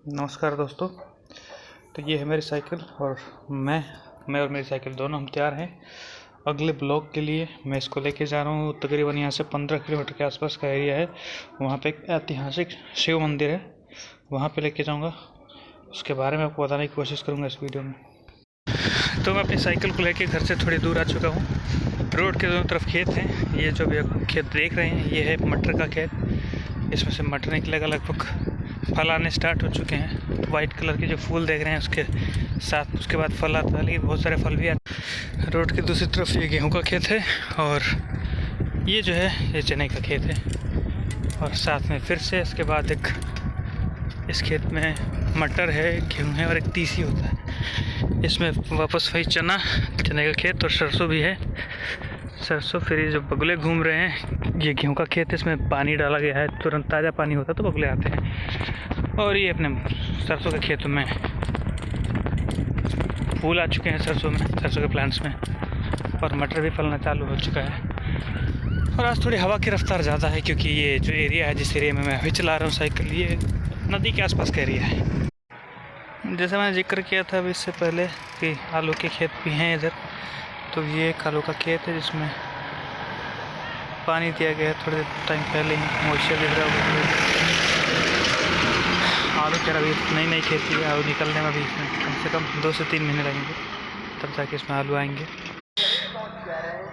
नमस्कार दोस्तों। तो ये है मेरी साइकिल और मैं और मेरी साइकिल दोनों हम तैयार हैं अगले ब्लॉक के लिए। मैं इसको लेके जा रहा हूँ तकरीबन यहाँ से 15 किलोमीटर के आसपास का एरिया है। वहाँ पे एक ऐतिहासिक शिव मंदिर है, वहाँ पे लेके जाऊँगा। उसके बारे में आपको बताने की कोशिश करूँगा इस वीडियो में। तो मैं अपनी साइकिल को लेके घर से थोड़ी दूर आ चुका हूँ। रोड के दोनों तरफ खेत हैं। ये जो भी आप खेत देख रहे हैं ये है मटर का खेत। इसमें से मटर निकलेगा, लगभग फल आने स्टार्ट हो चुके हैं। वाइट कलर के जो फूल देख रहे हैं उसके साथ उसके बाद फल आता है, लेकिन बहुत सारे फल भी आते। रोड की दूसरी तरफ ये गेहूं का खेत है और ये जो है ये चने का खेत है। और साथ में फिर से इसके बाद एक इस खेत में मटर है, गेहूं है और एक तीसी होता है। इसमें वापस वही चने का खेत और सरसों भी है। सरसों फिर ये जो बगुले घूम रहे हैं, ये गेहूं का खेत है, इसमें पानी डाला गया है, तुरंत ताज़ा पानी होता है तो बगुले आते हैं। और ये अपने सरसों के खेतों में फूल आ चुके हैं, सरसों के प्लांट्स में, और मटर भी फलना चालू हो चुका है। और आज थोड़ी हवा की रफ्तार ज़्यादा है क्योंकि ये जो एरिया है, जिस एरिया में मैं अभी चला रहा हूँ साइकिल, ये नदी के आसपास का एरिया है। जैसे मैंने जिक्र किया था अभी इससे पहले कि आलू के खेत भी हैं इधर। तो ये एक आलू का खेत है जिसमें पानी दिया गया है थोड़े टाइम पहले ही। मॉइस्चर दिख रहा होगा। आलू क्या अभी नई खेती है, आलू निकलने में भी इसमें कम से कम 2 से 3 महीने लगेंगे, तब जाके इसमें आलू आएंगे।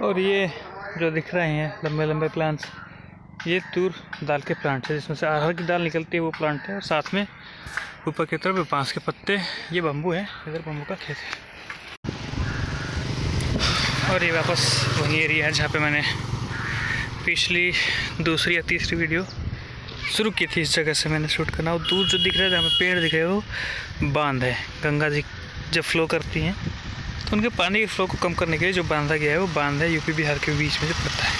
और ये जो दिख रहे हैं लंबे लंबे प्लांट्स, ये तूर दाल के प्लांट है, जिसमें से अरहर की दाल निकलती है, वो प्लांट है। और साथ में ऊपर की तरफ बांस के पत्ते, ये बम्बू है, इधर बम्बू का खेत है। और ये वापस वही एरिया है जहाँ पे मैंने पिछली दूसरी या तीसरी वीडियो शुरू की थी। इस जगह से मैंने शूट करना। और दूर जो दिख रहा है जहाँ पे पेड़ दिख रहे हैं वो बांध है। गंगा जी जब फ्लो करती हैं तो उनके पानी के फ्लो को कम करने के लिए जो बांधा गया है वो बांध है, यूपी बिहार के बीच में जो पड़ता है।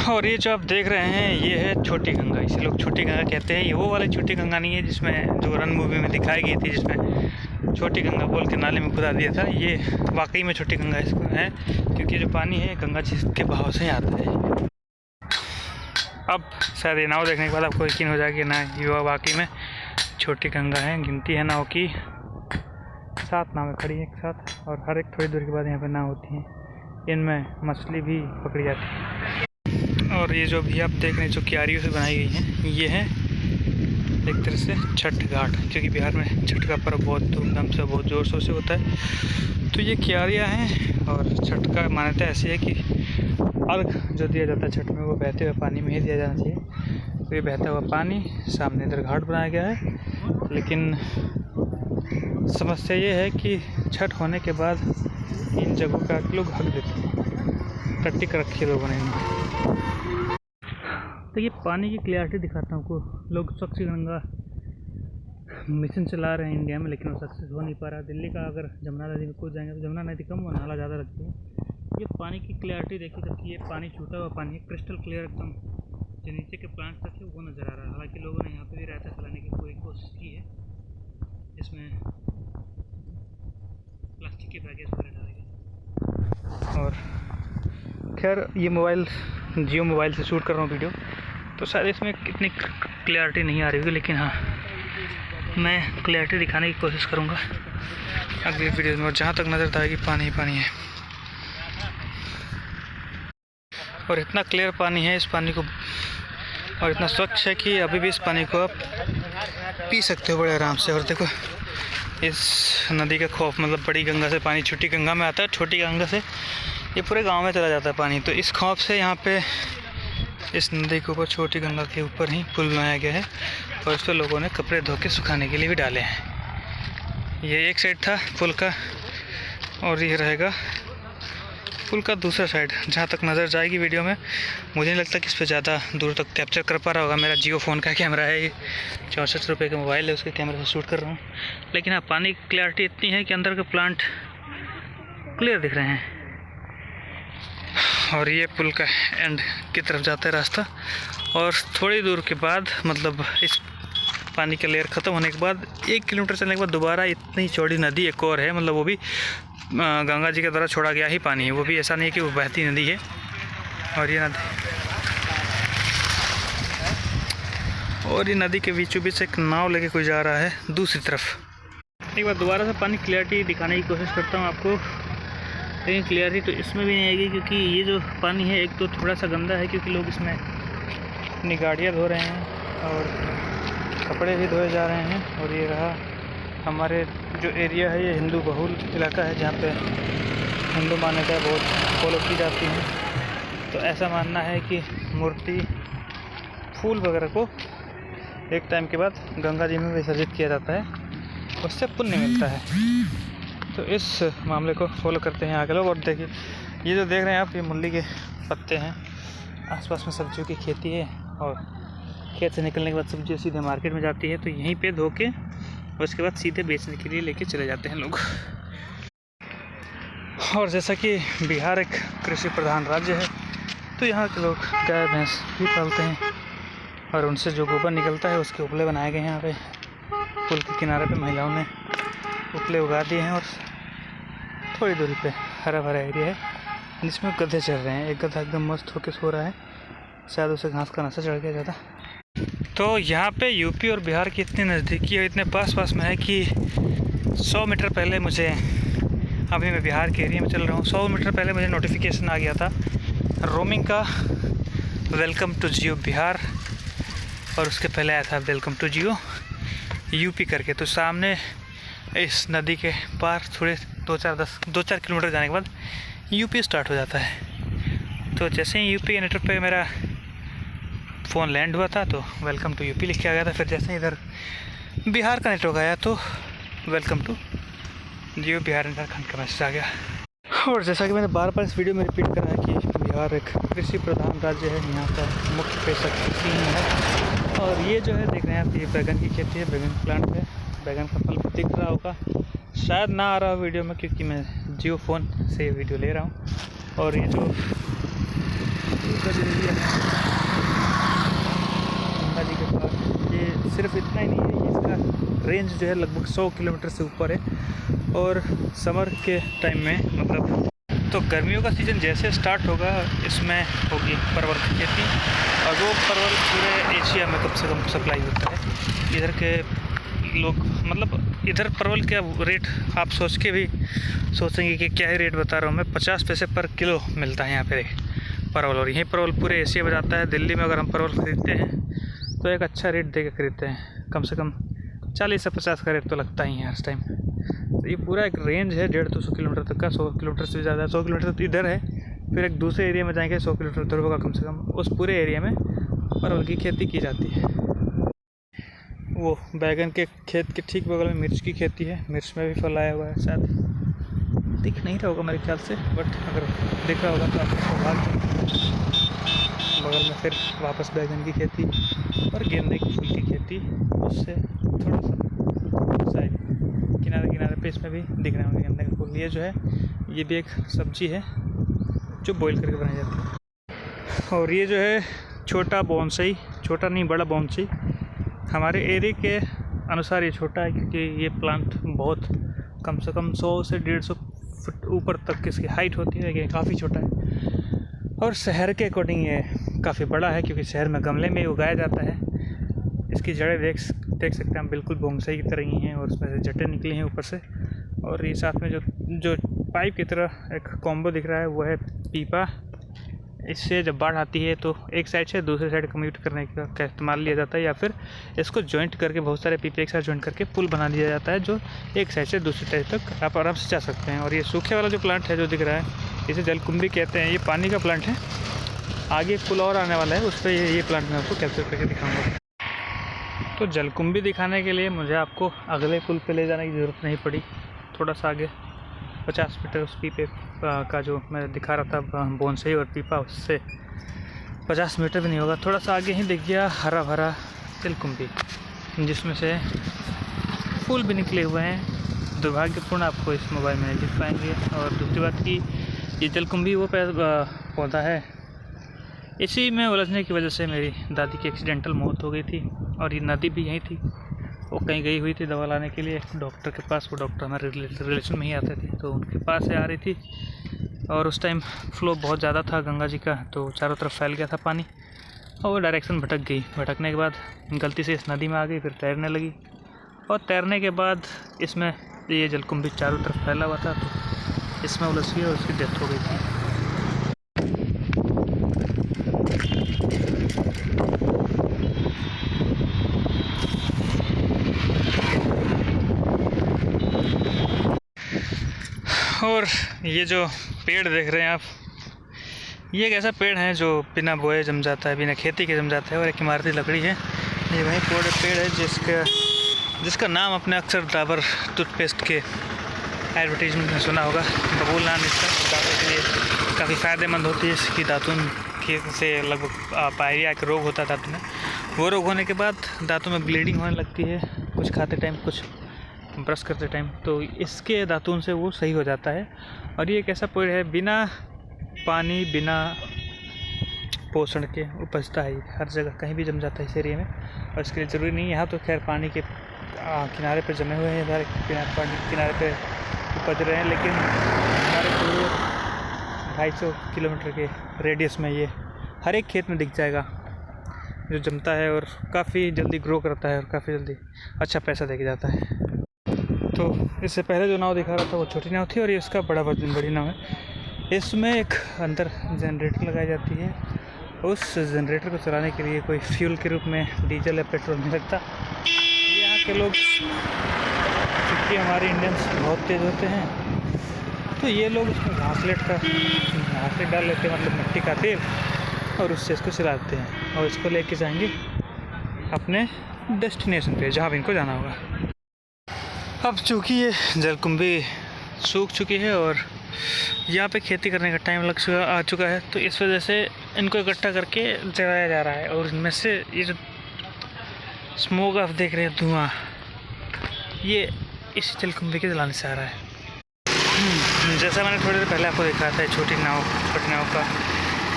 और ये जो आप देख रहे हैं ये है छोटी गंगा, इसे लोग छोटी गंगा कहते हैं। ये वो वाली छोटी गंगा नहीं है जिसमें जो रन मूवी में दिखाई गई थी, जिसमें छोटी गंगा बोल के नाले में खुदा दिया था। ये वाकई में छोटी गंगा इसको है, क्योंकि जो पानी है गंगा जी के बहाव से आता है। अब शायद ये नाव देखने के बाद आपको यकीन हो जाएगा कि ना ये वाकई में छोटी गंगा है। गिनती है नाव की 7 नावें खड़ी हैं एक साथ, और हर एक थोड़ी दूर के बाद यहाँ पर नाव होती हैं। इनमें मछली भी पकड़ी जाती है। और ये जो भी आप देख रहे हैं जो क्यारियों से बनाई गई हैं, ये है एक तरह से छठ घाट, क्योंकि बिहार में छठ का पर्व बहुत धूमधाम से बहुत ज़ोर शोर से होता है। तो ये क्यारियाँ हैं और छठ का मान्यता ऐसी है कि अर्घ जो दिया जाता है छठ में, वो बहते हुए पानी में ही दिया जाना चाहिए। तो ये बहता हुआ पानी सामने इधर घाट बनाया गया है। लेकिन समस्या ये है कि छठ होने के बाद इन जगहों का लोग हक देते हैं, टट्टी कर रखी है लोगों ने। तो ये पानी की क्लियरिटी दिखाता हूँ आपको। लोग स्वच्छ गंगा मिशन चला रहे हैं इंडिया में, लेकिन वो सक्सेस हो नहीं पा रहा। दिल्ली का अगर जमुना नदी में कूद जाएंगे तो जमुना नदी कम, वो नाला ज़्यादा लगती है। ये पानी की क्लियरिटी देखिए, जबकि ये पानी छूटा हुआ पानी है, क्रिस्टल क्लियर एकदम। जो नीचे के प्लांट तक है वो नज़र आ रहा है। हालांकि लोगों ने यहाँ पे भी रायता चलाने की पूरी कोशिश की है, इसमें प्लास्टिक के बैगेज वगैरह डाले गए। और खैर ये मोबाइल जियो मोबाइल से शूट कर रहा हूँ वीडियो, तो शायद इसमें इतनी क्लियरिटी नहीं आ रही होगी, लेकिन हाँ मैं क्लियरिटी दिखाने की कोशिश करूँगा अगली वीडियो में। और जहाँ तक नज़र आएगी पानी ही पानी है, और इतना क्लियर पानी है इस पानी को, और इतना स्वच्छ है कि अभी भी इस पानी को आप पी सकते हो बड़े आराम से। और देखो इस नदी का खौफ, मतलब बड़ी गंगा से पानी छोटी गंगा में आता है, छोटी गंगा से ये पूरे गांव में चला जाता है पानी। तो इस खौफ से यहाँ पे इस नदी के ऊपर, छोटी गंगा के ऊपर ही पुल बनाया गया है, और इस पर लोगों ने कपड़े धो के सुखाने के लिए भी डाले हैं। ये एक साइड था पुल का, और ये रहेगा पुल का दूसरा साइड। जहाँ तक नज़र जाएगी वीडियो में, मुझे नहीं लगता कि इस पर ज़्यादा दूर तक कैप्चर कर पा रहा होगा। मेरा जियो फ़ोन का कैमरा है, 64 रुपये का मोबाइल है, उसके कैमरे से शूट कर रहा हूँ। लेकिन हाँ पानी की क्लियरिटी इतनी है कि अंदर के प्लांट क्लियर दिख रहे हैं। और ये पुल का एंड की तरफ जाता है रास्ता, और थोड़ी दूर के बाद, मतलब इस पानी का लेयर ख़त्म होने के बाद 1 किलोमीटर चलने के बाद दोबारा इतनी चौड़ी नदी एक और है। मतलब वो भी गंगा जी के द्वारा छोड़ा गया ही पानी है, वो भी ऐसा नहीं है कि वो बहती नदी है। और ये नदी और ये नदी के बीचों बीच एक नाव लेके कोई जा रहा है दूसरी तरफ। एक बार दोबारा से पानी क्लियरिटी दिखाने की कोशिश करता हूँ आपको, लेकिन क्लियरिटी तो इसमें भी नहीं आएगी क्योंकि ये जो पानी है एक तो थोड़ा सा गंदा है क्योंकि लोग इसमें अपनी गाड़ियाँ धो रहे हैं और कपड़े भी धोए जा रहे हैं। और ये रहा हमारे जो एरिया है, ये हिंदू बहुल इलाका है जहाँ पे हिंदू मान्यताएं बहुत फॉलो की जाती हैं। तो ऐसा मानना है कि मूर्ति फूल वगैरह को एक टाइम के बाद गंगा जी में विसर्जित किया जाता है, उससे पुण्य मिलता है। तो इस मामले को फॉलो करते हैं आगे लोग। और देखिए ये जो देख रहे हैं आप, ये मूली के पत्ते हैं। आसपास में सब्जियों की खेती है और खेत से निकलने के बाद सब्जी सीधे मार्केट में जाती है। तो यहीं पे धो के उसके बाद सीधे बेचने के लिए लेके चले जाते हैं लोग। और जैसा कि बिहार एक कृषि प्रधान राज्य है, तो यहाँ के लोग गाय भैंस भी पालते हैं और उनसे जो गोबर निकलता है उसके उपले बनाए गए हैं। यहाँ पे पुल के किनारे पे महिलाओं ने उपले उगा दिए हैं और थोड़ी दूरी पे हरा भरा एरिया है जिसमें गधे चल रहे हैं। एक गधा एकदम मस्त होकर सो रहा है, शायद उसे घास का नशा चढ़ गया ज़्यादा। तो यहाँ पे यूपी और बिहार की इतनी नज़दीकी और इतने पास में है कि 100 मीटर पहले मुझे, अभी मैं बिहार के एरिया में चल रहा हूँ, 100 मीटर पहले मुझे नोटिफिकेशन आ गया था रोमिंग का, वेलकम टू जियो बिहार, और उसके पहले आया था वेलकम टू जियो यूपी करके। तो सामने इस नदी के पार थोड़े 2-4 किलोमीटर जाने के बाद यूपी स्टार्ट हो जाता है। तो जैसे ही यूपी के नेटवर्क पे मेरा फ़ोन लैंड हुआ था तो वेलकम टू यूपी लिख के आ गया था। फिर जैसे ही इधर बिहार का नेटवर्क आया तो वेलकम टू जियो बिहार झारखंड का मैसेज आ गया। और जैसा कि मैंने बार इस वीडियो में रिपीट करा है कि बिहार एक कृषि प्रधान राज्य है, यहाँ का मुख्य पेशा कृषि है। और ये जो है देख रहे हैं आप, ये बैगन की खेती है, बैगन प्लांट है, बैगन का फल दिख रहा होगा, शायद ना आ रहा हो वीडियो में क्योंकि मैं जियो फ़ोन से वीडियो ले रहा हूँ। और ये जो एरिया है गंगा जी के पास, ये सिर्फ इतना ही नहीं है, इसका रेंज जो है लगभग 100 किलोमीटर से ऊपर है। और समर के टाइम में मतलब तो गर्मियों का सीज़न जैसे स्टार्ट होगा इसमें होगी परवल की खेती, और वो परवल पूरे एशिया में कम से कम सप्लाई होता है। इधर के लोग मतलब इधर परवल का रेट आप सोच के भी सोचेंगे कि क्या ही रेट बता रहा हूँ मैं, 50 पैसे पर किलो मिलता है यहाँ पे परवल। और यही परवल पूरे एशिया में जाता है। दिल्ली में अगर हम परवल ख़रीदते हैं तो एक अच्छा रेट दे के ख़रीदते हैं, कम से कम 40 से 50 का रेट तो लगता ही है हर टाइम। तो ये पूरा एक रेंज है 150-200 किलोमीटर तक का, 100 किलोमीटर से भी ज़्यादा, 100 किलोमीटर तो इधर है, फिर एक दूसरे एरिया में जाएंगे 100 किलोमीटर उधर होगा कम से कम। उस पूरे एरिया में परवल की खेती की जाती है। वो बैगन के खेत के ठीक बगल में मिर्च की खेती है, मिर्च में भी फल आया हुआ है, शायद दिख नहीं रहा होगा मेरे ख्याल से, बट अगर दिख रहा होगा तो आपको सौभाग्य। बगल में फिर वापस बैगन की खेती और गेंदे के फूल की खेती, उससे थोड़ा सा साइड किनारे पे इसमें भी दिख रहे होंगे गेंदे का फूल। ये जो है ये भी एक सब्जी है जो बॉईल करके बनाई जाती है। और ये जो है छोटा बोनसाई, छोटा नहीं बड़ा बोनसाई, हमारे एरिया के अनुसार ये छोटा है क्योंकि ये प्लांट बहुत कम से कम 100 से 150 फुट ऊपर तक इसकी हाइट होती है, ये काफ़ी छोटा है। और शहर के अकॉर्डिंग ये काफ़ी बड़ा है क्योंकि शहर में गमले में उगाया जाता है। इसकी जड़ें देख सकते हैं हम, बिल्कुल बोनसाई की तरह ही हैं और उसमें से जटें निकली हैं ऊपर से। और ये साथ में जो पाइप की तरह एक कॉम्बो दिख रहा है वो है पीपा। इससे जब बाढ़ आती है तो एक साइड से दूसरी साइड कम्यूट करने का इस्तेमाल लिया जाता है, या फिर इसको जॉइंट करके बहुत सारे पीपे एक साथ जॉइंट करके पुल बना दिया जाता है जो एक साइड से दूसरी साइड तक आप आराम से जा सकते हैं। और ये सूखे वाला जो प्लांट है जो दिख रहा है इसे जलकुंभी कहते हैं, ये पानी का प्लांट है। आगे एक पुल और आने वाला है, उस पर ये प्लांट मैं आपको कैप्चर करके दिखाऊँगा। तो जलकुंभी दिखाने के लिए मुझे आपको अगले पुल पे ले जाने की ज़रूरत नहीं पड़ी। थोड़ा सा आगे 50 मीटर उस पीपे का जो मैं दिखा रहा था बोनसाई और पीपा, उससे 50 मीटर भी नहीं होगा, थोड़ा सा आगे ही दिख गया हरा भरा जलकुंभी जिसमें से फूल भी निकले हुए हैं। दुर्भाग्यपूर्ण आपको इस मोबाइल में नहीं दिख पाएंगे। और दूसरी बात कि ये जलकुंभी वो पौधा है, इसी में उलझने की वजह से मेरी दादी की एक्सीडेंटल मौत हो गई थी। और ये नदी भी यहीं थी, वो कहीं गई हुई थी दवा लाने के लिए डॉक्टर के पास, वो डॉक्टर हमारे रिलेशन में ही आते थे, तो उनके पास से आ रही थी। और उस टाइम फ्लो बहुत ज़्यादा था गंगा जी का, तो चारों तरफ फैल गया था पानी। और वो डायरेक्शन भटक गई। भटकने के बाद गलती से इस नदी में आ गई, फिर तैरने लगी और तैरने के बाद इसमें ये जलकुंभी चारों तरफ फैला हुआ था, तो इसमें उलझ गई और उसकी डेथ हो गई थी। और ये जो पेड़ देख रहे हैं आप, ये एक ऐसा पेड़ है जो बिना बोए जम जाता है, बिना खेती के जम जाता है। और एक इमारती लकड़ी है। ये वही पेड़ है जिसका नाम अपने अक्सर डाबर टूथपेस्ट के एडवर्टीजमेंट में सुना होगा। बबूल नाम इसका। दांतों के लिए काफ़ी फ़ायदेमंद होती है इसकी। दातुन के से लगभग पायरिया का रोग होता है दांतों में। वो रोग होने के बाद दांतों में ब्लीडिंग होने लगती है, कुछ खाते टाइम, कुछ ब्रश करते टाइम, तो इसके दातुन से वो सही हो जाता है। और ये एक ऐसा पेड़ है बिना पानी, बिना पोषण के उपजता है। हर जगह कहीं भी जम जाता है इस एरिया में। और इसके लिए ज़रूरी नहीं है, यहाँ तो खैर पानी के किनारे पे जमे हुए हैं, इधर किनारे पे उपज रहे हैं, लेकिन हमारे 250 किलोमीटर के रेडियस में ये हर एक खेत में दिख जाएगा जो जमता है और काफ़ी जल्दी ग्रो करता है और काफ़ी जल्दी अच्छा पैसा देके जाता है। तो इससे पहले जो नाव दिखा रहा था वो छोटी नाव थी और ये उसका बड़ी नाव है। इसमें एक अंदर जनरेटर लगाई जाती है। उस जनरेटर को चलाने के लिए कोई फ्यूल के रूप में डीजल या पेट्रोल नहीं लगता। यहाँ के लोग, क्योंकि हमारे इंडियंस बहुत तेज़ होते हैं, तो ये लोग इसमें घासलेट डाल लेते हैं, मतलब मिट्टी का तेल, और उससे इसको चलाते हैं और इसको लेके जाएंगे अपने डेस्टिनेशन पे, जहाँ भी इनको जाना होगा। अब चूँकि ये जलकुंभी सूख चुकी है और यहाँ पे खेती करने का टाइम आ चुका है, तो इस वजह से इनको इकट्ठा करके जलाया जा रहा है। और इनमें से ये जो स्मोक आप देख रहे हैं, धुआं, ये इस जलकुंभी के जलाने से आ रहा है। जैसा मैंने थोड़ी देर पहले आपको दिखाया था, छोटी नाव का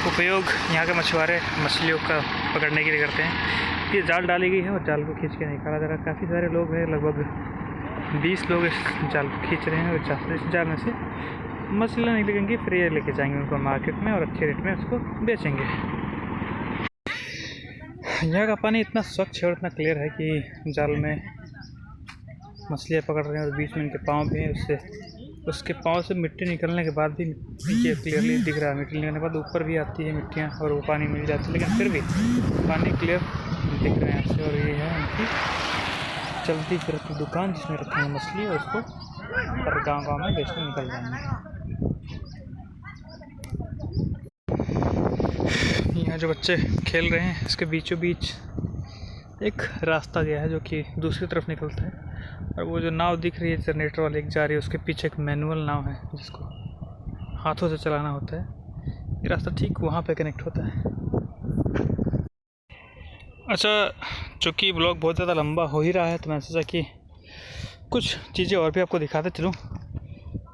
उपयोग यहाँ के मछुआरे मछलियों का पकड़ने के लिए करते हैं। ये जाल डाली गई है और जाल को खींच के निकाला जा रहा है। काफ़ी सारे लोग हैं, लगभग 20 लोग इस जाल को खींच रहे हैं और इस जाल में से मछलियाँ निकलेंगी, फिर ये लेके जाएंगे उनको मार्केट में और अच्छे रेट में उसको बेचेंगे। यहाँ का पानी इतना स्वच्छ और इतना क्लियर है कि जाल में मछलियाँ पकड़ रहे हैं और बीच में इनके पाँव भी हैं। उसके पाँव से मिट्टी निकलने के बाद भी ये क्लियरली दिख रहा है। मिट्टी निकलने के बाद ऊपर भी आती है मिट्टियाँ और वो पानी मिल जाती है, लेकिन फिर भी पानी क्लियर दिख रहे हैं ऐसे। और ये है उनकी चलती फिरती दुकान जिसमें रखी है मछली और उसको हर गाँव में बेचने निकल जाएंगे। यहाँ जो बच्चे खेल रहे हैं, इसके बीचों बीच एक रास्ता गया है जो कि दूसरी तरफ निकलता है। और वो जो नाव दिख रही है जनरेटर वाली एक जा रही है, उसके पीछे एक मैनुअल नाव है जिसको हाथों से चलाना होता है। ये रास्ता ठीक वहाँ पे कनेक्ट होता है। अच्छा, चूँकि ब्लॉग बहुत ज़्यादा लंबा हो ही रहा है, तो मैं सोचा कि कुछ चीज़ें और भी आपको दिखाते चलूँ।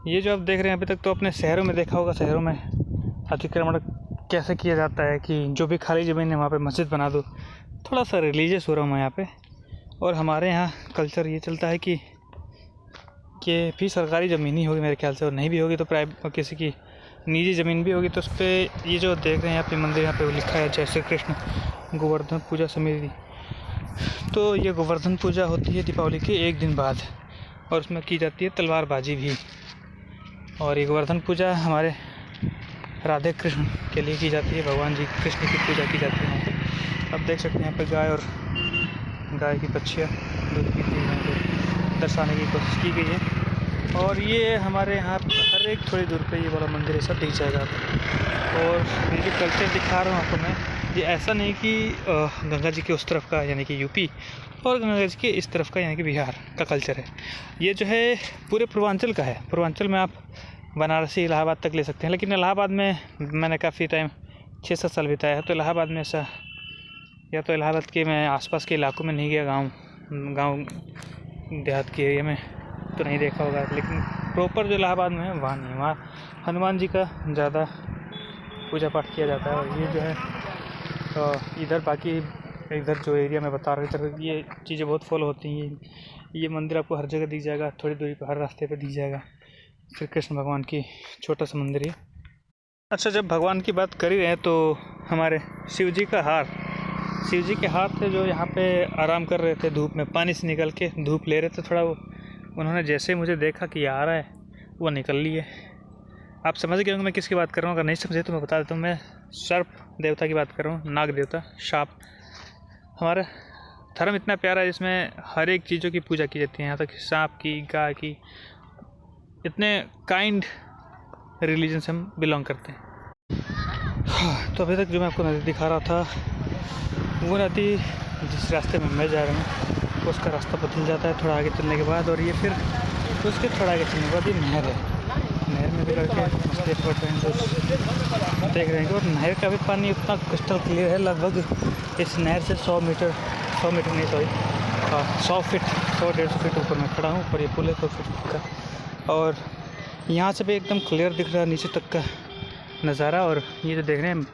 ये जो आप देख रहे हैं, अभी तक तो अपने शहरों में देखा होगा, शहरों में अतिक्रमण कैसे किया जाता है कि जो भी खाली ज़मीन है वहाँ पे मस्जिद बना दो। थोड़ा सा रिलीजियस हो रहा हूँ मैं यहाँ पे। और हमारे यहाँ कल्चर ये चलता है कि भी सरकारी ज़मीन ही होगी मेरे ख्याल से, और नहीं भी होगी तो प्राइवेट किसी की निजी ज़मीन भी होगी, तो उस पर ये जो देख रहे हैं यहाँ पे मंदिर, यहाँ पे लिखा है जय श्री कृष्ण गोवर्धन पूजा समिति। तो ये गोवर्धन पूजा होती है दीपावली के एक दिन बाद, और उसमें की जाती है तलवारबाजी भी। और ये गोवर्धन पूजा हमारे राधे कृष्ण के लिए की जाती है, भगवान जी कृष्ण की पूजा की जाती है यहाँ पे। आप देख सकते हैं यहाँ पे गाय की बच्चियाँ दूध पीती हैं, तो दर्शाने की कोशिश की गई है। और ये हमारे यहाँ हर एक थोड़ी दूर पे ये वाला मंदिर ऐसा दिख जाएगा आपको। और ये जो कल्चर दिखा रहा हूँ आपको मैं, ये ऐसा नहीं कि गंगा जी के उस तरफ का यानी कि यूपी और गंगा जी के इस तरफ का यानी कि बिहार का कल्चर है। ये जो है पूरे पूर्वांचल का है। पूर्वांचल में आप बनारसी इलाहाबाद तक ले सकते हैं, लेकिन इलाहाबाद में मैंने काफ़ी टाइम 6-7 साल बिताया है, तो इलाहाबाद में ऐसा, या तो इलाहाबाद के मैं आसपास के इलाकों में नहीं गया, गांव देहात के एरिया में तो नहीं देखा होगा, लेकिन प्रॉपर जो इलाहाबाद में है वहाँ नहीं। वहाँ हनुमान जी का ज़्यादा पूजा पाठ किया जाता है। और ये जो है इधर जो एरिया में बता रहा हूँ, ये चीज़ें बहुत फॉलो होती हैं। ये मंदिर आपको हर जगह दिख जाएगा, थोड़ी दूरी पर हर रास्ते पर दिख जाएगा। श्री कृष्ण भगवान की छोटा सा मंदिर है। अच्छा, जब भगवान की बात कर ही रहे हैं तो हमारे शिव जी का हार शिव जी के हाथ थे जो यहाँ पे आराम कर रहे थे धूप में, पानी से निकल के धूप ले रहे थे थोड़ा। वो उन्होंने जैसे ही मुझे देखा कि आ रहा है वो निकल लिए। आप समझ गए होंगे मैं किसकी बात कर रहा हूँ, अगर नहीं समझे तो मैं बता देता हूँ। मैं सर्प देवता की बात कर रहा हूँ, नाग देवता, शाप। हमारा धर्म इतना प्यारा है जिसमें हर एक चीज़ों की पूजा की जाती है, यहाँ तक सांप की, गाय की। इतने काइंड रिलीजन से हम बिलोंग करते हैं। तो अभी तक जो मैं आपको नदी दिखा रहा था, वो नदी जिस रास्ते में मैं जा रहा हूँ उसका रास्ता बदल जाता है थोड़ा आगे चलने के बाद, और ये फिर उसके थोड़ा आगे चलने के बाद ये नहर है। नहर में भी लड़के मछली पकड़ रहे हैं, तो देख रहे हैं। और नहर का भी पानी उतना क्रिस्टल क्लियर है, लगभग इस नहर से 100 मीटर नहीं, सॉरी 100 फीट, 100-150 फीट ऊपर मैं खड़ा हूँ। पर ये पुल है 100 फीट का, और यहाँ से भी एकदम क्लियर दिख रहा है नीचे तक का नज़ारा। और ये जो देख रहे हैं,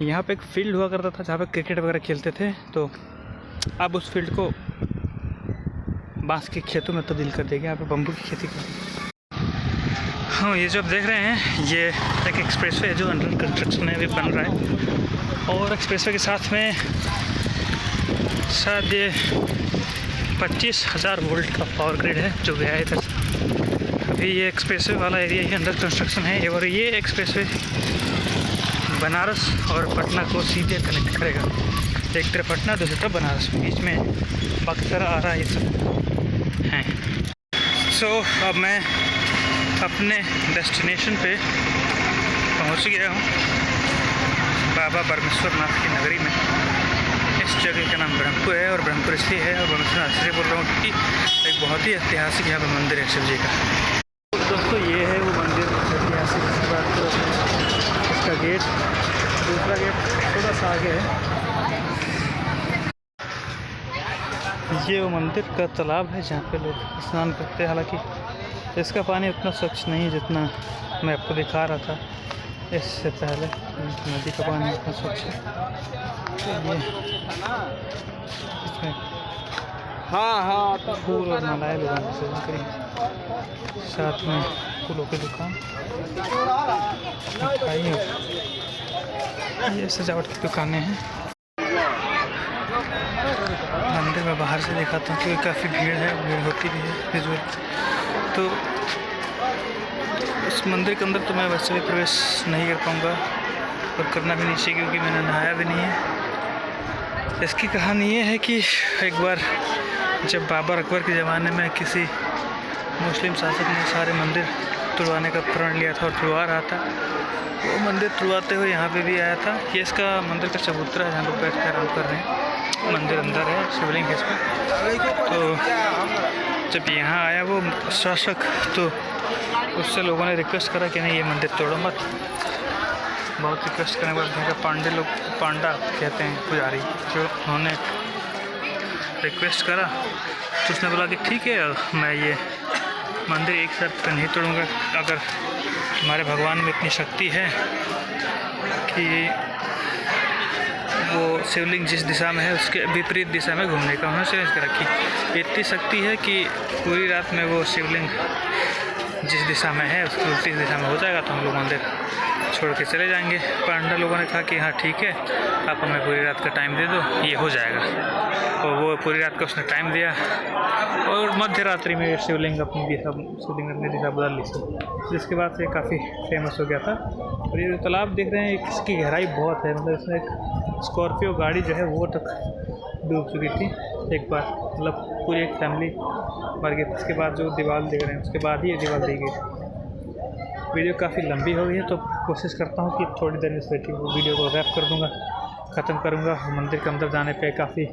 यहाँ पे एक फील्ड हुआ करता था जहाँ पे क्रिकेट वगैरह खेलते थे, तो अब उस फील्ड को बांस के खेतों में तब्दील कर देंगे, यहाँ पे बम्बू की खेती कर देंगे। हाँ, ये जो आप देख रहे हैं ये एक एक्सप्रेसवे है जो अंडर कंस्ट्रक्शन है, अभी बन रहा है। और एक्सप्रेसवे के साथ में शायद ये 25,000 वोल्ट का पावर ग्रिड है जो गया है इधर से। अभी ये एक्सप्रेसवे वाला एरिया ही अंडर कंस्ट्रक्शन है, और ये एक्सप्रेसवे बनारस और पटना को सीधे कनेक्ट करेगा। एक तरफ पटना, दूसरी तरफ बनारस, बीच में बक्सर आ रहा है, ये सब हैं। सो अब मैं अपने डेस्टिनेशन पे पहुंच गया हूँ, बाबा परमेश्वर नाथ की नगरी में। इस जगह का नाम ब्रह्मपुर है, और ब्रह्मपुर इसलिए है, और ब्रह्मपुर इसलिए बोल रहा हूँ कि एक बहुत ही ऐतिहासिक यहाँ पर मंदिर है शिव जी का। दोस्तों ये है वो मंदिर ऐतिहासिक की बात करो। इसका गेट, दूसरा गेट थोड़ा सा आगे है। ये वो मंदिर का तालाब है जहाँ पे लोग स्नान करते हैं। हालांकि इसका पानी उतना स्वच्छ नहीं है जितना मैं आपको दिखा रहा था इससे पहले। नदी का पानी उतना स्वच्छ है। तो ये इसमें फूल और मालाएं लगाने से करेंगे, साथ में फूलों की दुकान, मिठाई, ये सजावट की दुकानें हैं। मंदिर में बाहर से दिखाता हूँ क्योंकि काफ़ी भीड़ है, भीड़ होती भी है विजुअल। तो उस मंदिर के अंदर तो मैं वैसे भी प्रवेश नहीं कर पाऊँगा, और करना भी नहीं चाहिए क्योंकि मैंने नहाया भी नहीं है। इसकी कहानी ये है कि एक बार जब बाबर अकबर के ज़माने में किसी मुस्लिम शासक ने सारे मंदिर तुड़वाने का प्रण लिया था और तुड़वा रहा था, वो मंदिर तुड़वाते हुए यहाँ पे भी आया था। ये इसका मंदिर का चबूतरा है जहाँ लोग बैठ कर आराम कर रहे हैं। मंदिर अंदर है, शिवलिंग है इसमें। तो जब यहाँ आया वो शासक, तो उससे लोगों ने रिक्वेस्ट करा कि नहीं ये मंदिर तोड़ो मत। बहुत रिक्वेस्ट करने के बाद यहाँ पांडे लोग, पांडा कहते हैं पुजारी, जो उन्होंने रिक्वेस्ट करा तो उसने बोला कि ठीक है मैं ये मंदिर एक साथ तो नहीं तोड़ूँगा, अगर हमारे भगवान में इतनी शक्ति है कि वो शिवलिंग जिस दिशा में है उसके विपरीत दिशा में घूमने का उन्होंने चैलेंज कर रखी। इतनी शक्ति है कि पूरी रात में वो शिवलिंग जिस दिशा में है उसकी उल्टी दिशा में हो जाएगा तो हम लोग मंदिर छोड़ के चले जाएंगे। पांडा लोगों ने कहा कि हाँ ठीक है, आप हमें पूरी रात का टाइम दे दो, ये हो जाएगा। और वो पूरी रात का उसने टाइम दिया, और मध्य रात्रि में शिवलिंग अपनी दिशा बदल ली थी, जिसके बाद से काफ़ी फेमस हो गया था। और ये जो तालाब देख रहे हैं इसकी गहराई बहुत है, मतलब इसमें एक स्कॉर्पियो गाड़ी जो है वो तक डूब चुकी थी एक बार, मतलब पूरी एक फैमिली मर गई। उसके बाद जो दीवार देख रहे हैं उसके बाद ही ये दीवार दी गई। वीडियो काफ़ी लंबी हो गई है तो कोशिश करता हूँ कि थोड़ी देर में इस वीडियो को रैप कर दूँगा, ख़त्म करूँगा। मंदिर के अंदर जाने पे काफ़ी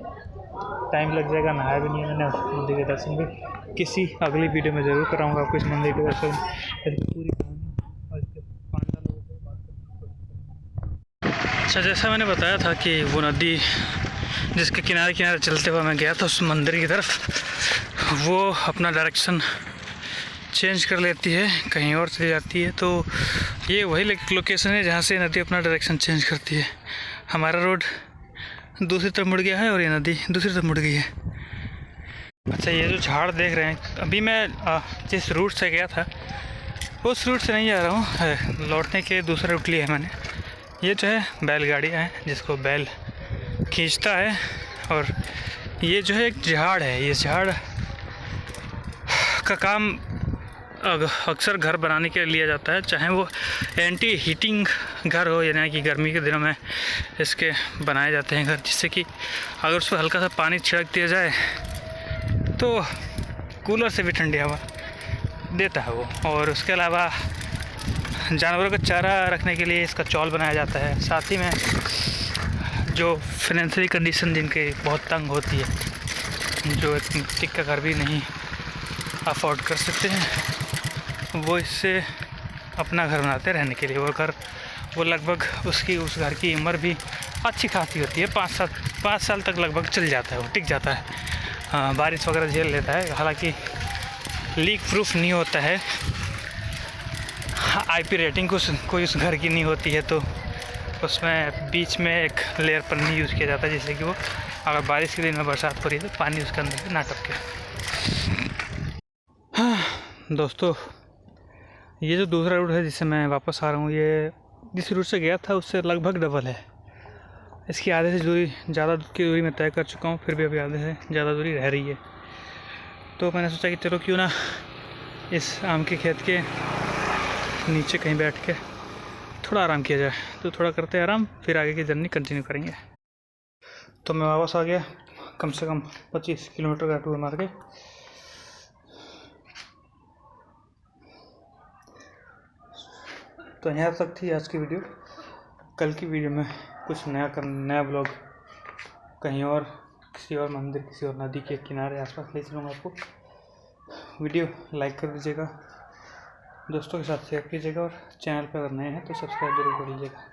टाइम लग जाएगा, नहाया भी नहीं है मैंने, मंदिर के दर्शन भी किसी अगली वीडियो में ज़रूर कराऊँगा आपको इस मंदिर के दर्शन, पूरी कहानी और इसके पांडा लोगों से बात करना। अच्छा, जैसा मैंने बताया था कि वो नदी जिसके किनारे किनारे चलते हुए मैं गया था उस मंदिर की तरफ, वो अपना डायरेक्शन चेंज कर लेती है, कहीं और चली जाती है। तो ये वही लोकेशन है जहाँ से नदी अपना डायरेक्शन चेंज करती है। हमारा रोड दूसरी तरफ मुड़ गया है और ये नदी दूसरी तरफ मुड़ गई है। अच्छा, ये जो झाड़ देख रहे हैं, अभी मैं जिस रूट से गया था उस रूट से नहीं जा रहा हूँ, लौटने के दूसरा रूट लिया है मैंने। ये जो है बैलगाड़ियाँ हैं जिसको बैल खींचता है। और ये जो है एक झाड़ है, ये झाड़ का काम अक्सर घर बनाने के लिए लिया जाता है, चाहे वो एंटी हीटिंग घर हो, यानी कि गर्मी के दिनों में इसके बनाए जाते हैं घर, जिससे कि अगर उसको हल्का सा पानी छिड़क दिया जाए तो कूलर से भी ठंडी हवा देता है वो। और उसके अलावा जानवरों का चारा रखने के लिए इसका चौल बनाया जाता है। साथ ही में जो फाइनेंशियली कंडीशन जिनके बहुत तंग होती है, जो एक मिट्टी का घर भी नहीं अफोर्ड कर सकते हैं, वो इससे अपना घर बनाते रहने के लिए। वो लगभग उसकी उस घर की उम्र भी अच्छी खासी होती है, 5 साल तक लगभग चल जाता है, वो टिक जाता है। बारिश वगैरह झेल लेता है, हालांकि लीक प्रूफ नहीं होता है। आईपी रेटिंग कोई उस घर की नहीं होती है, तो उसमें बीच में एक लेयर पन्नी यूज़ किया जाता है, जिससे कि वो अगर बारिश के दिन में बरसात हो रही है तो पानी उसके अंदर से ना टपके। हाँ दोस्तों, ये जो दूसरा रूट है जिससे मैं वापस आ रहा हूँ, ये जिस रूट से गया था उससे लगभग डबल है। इसकी आधे से दूरी, ज़्यादा की दूरी मैं तय कर चुका हूँ, फिर भी अभी आधे से ज़्यादा दूरी रह रही है। तो मैंने सोचा कि चलो क्यों ना इस आम के खेत के नीचे कहीं बैठ के थोड़ा आराम किया जाए। तो थोड़ा करते हैं आराम, फिर आगे की जर्नी कंटिन्यू करेंगे। तो मैं वापस आ गया, कम से कम 25 किलोमीटर का टूर मार के। तो यहाँ तक थी आज की वीडियो। कल की वीडियो में कुछ नया ब्लॉग कहीं और, किसी और मंदिर, किसी और नदी के किनारे आसपास ले चलूँगा आपको। वीडियो लाइक कर दीजिएगा, दोस्तों के साथ शेयर कीजिएगा, और चैनल पर अगर नए हैं तो सब्सक्राइब जरूर कर लीजिएगा।